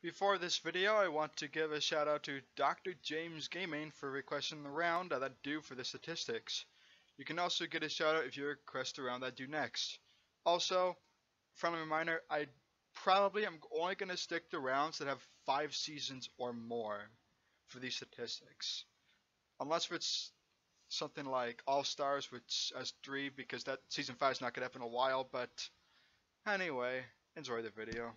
Before this video, I want to give a shout out to Dr. James Gaming for requesting the round that do for the statistics. You can also get a shout out if you request the round that do next. Also, friendly reminder, I probably am only going to stick to rounds that have 5 seasons or more for these statistics. Unless it's something like All-Stars, which has 3 because that season 5 is not going to happen in a while, but anyway, enjoy the video.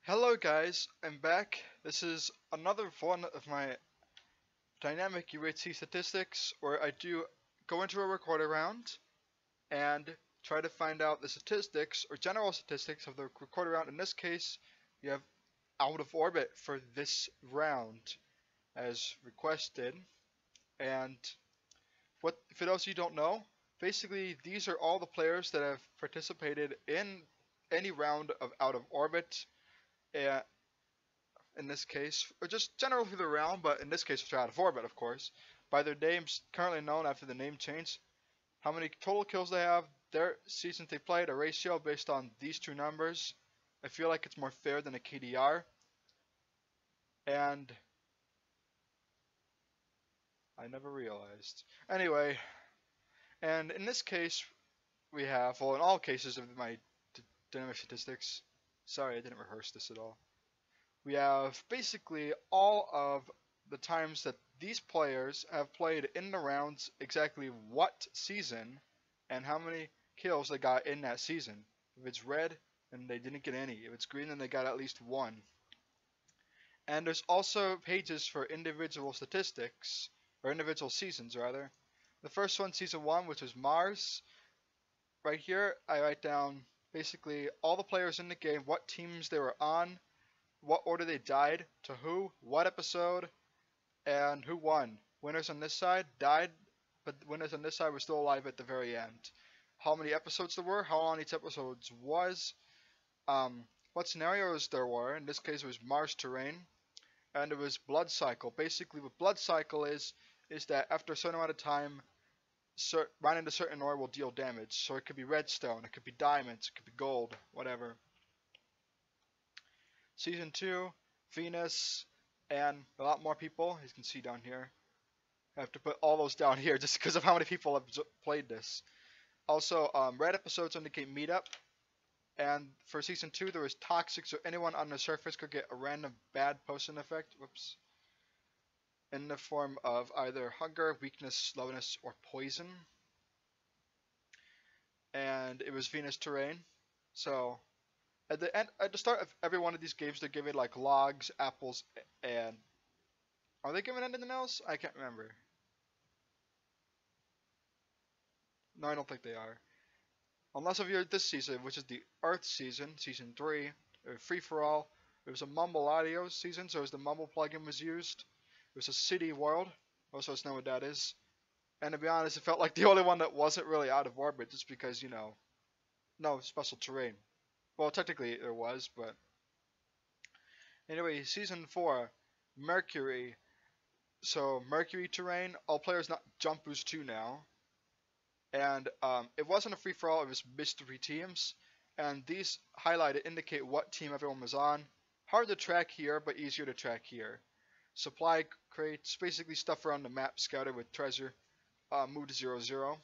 Hello guys, I'm back. This is another one of my Dynamic UHC Statistics where I do go into a recorder round and try to find out the statistics or general statistics of the recorder round. In this case, you have out of orbit for this round as requested. And what, for those of you who don't know, basically these are all the players that have participated in any round of out of orbit. In this case, or just generally through the round, but in this case it's out of orbit, of course, by their names currently known after the name change, how many total kills they have, their seasons they played, a ratio based on these two numbers. I feel like it's more fair than a KDR. And I never realized. Anyway, and in this case, we have, well, in all cases of my dynamic statistics, sorry, I didn't rehearse this at all. We have basically all of the times that these players have played in the rounds, exactly what season, and how many kills they got in that season. If it's red, then they didn't get any. If it's green, then they got at least one. And there's also pages for individual statistics, or individual seasons rather. The first one, season 1, which was Mars. Right here, I write down basically all the players in the game, what teams they were on, what order they died, to who, what episode, and who won. Winners on this side died, but winners on this side were still alive at the very end. How many episodes there were, how long each episode was, what scenarios there were. In this case it was Mars terrain, and it was blood cycle. Basically what blood cycle is that after a certain amount of time, running into certain ore will deal damage. So it could be redstone, it could be diamonds, it could be gold, whatever. Season 2, Venus, and a lot more people, as you can see down here. I have to put all those down here just because of how many people have played this. Also, red episodes indicate meetup. And for Season 2, there was toxic, so anyone on the surface could get a random bad potion effect. Whoops. In the form of either hunger, weakness, slowness, or poison. And it was Venus terrain. So at the start of every one of these games, they're giving like logs, apples, and are they giving anything else? I can't remember. No, I don't think they are. Unless if you're this season, which is the Earth season, season 3, free for all. It was a Mumble audio season, so as the Mumble plugin was used. It was a city world. Most of us know what that is. And to be honest, it felt like the only one that wasn't really out of orbit, just because, you know, no special terrain. Well, technically there was, but anyway, season 4, Mercury. So Mercury terrain, all players not jump boost 2 now. And it wasn't a free for all, it was mystery teams. And these highlighted indicate what team everyone was on. Hard to track here, but easier to track here. Supply crates, basically stuff around the map scouted with treasure. Moved to 0-0.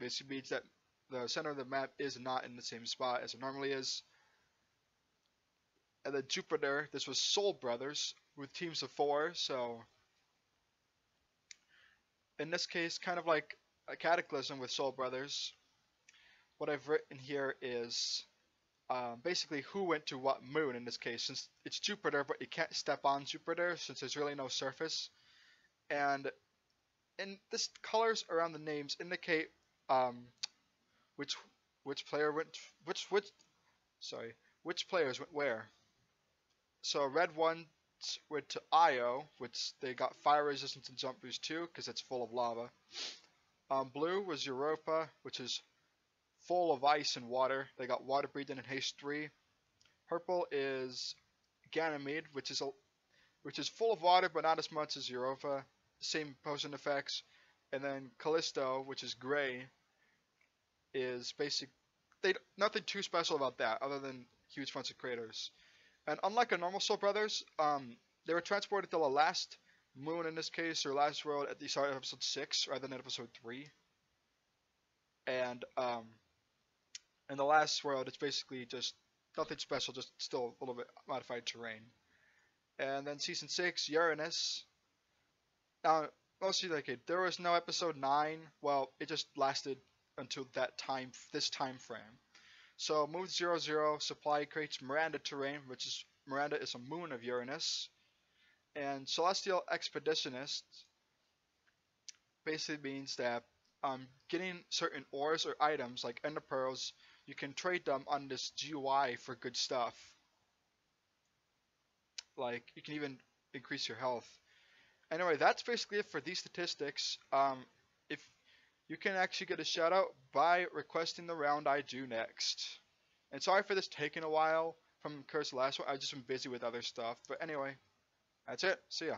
Basically means that the center of the map is not in the same spot as it normally is. And then Jupiter, this was Soul Brothers with teams of 4, so in this case, kind of like a Cataclysm with Soul Brothers. What I've written here is basically who went to what moon in this case, since it's Jupiter, but you can't step on Jupiter since there's really no surface. And in this colors around the names indicate which player went which players went where. So red ones went to Io, which they got fire resistance and jump boost 2 because it's full of lava. Blue was Europa, which is full of ice and water. They got water breathing and haste 3. Purple is Ganymede, which is full of water but not as much as Europa. Same potion effects. And then Callisto, which is gray, is nothing too special about that other than huge bunch of craters. And unlike a normal Soul Brothers, they were transported to the last moon in this case, or last world at the start of episode 6 rather than episode 3. And in the last world, it's basically just nothing special, just still a little bit modified terrain. And then season 6, Uranus. Now, mostly there was no episode 9. Well, it just lasted until this time frame. So move 00 supply creates Miranda terrain, Miranda is a moon of Uranus. And Celestial Expeditionist basically means that getting certain ores or items like ender pearls, you can trade them on this GUI for good stuff. Like you can even increase your health. Anyway, that's basically it for these statistics. If you can actually get a shout out by requesting the round I do next. And sorry for this taking a while from Curse last one. I've just been busy with other stuff. But anyway, that's it. See ya.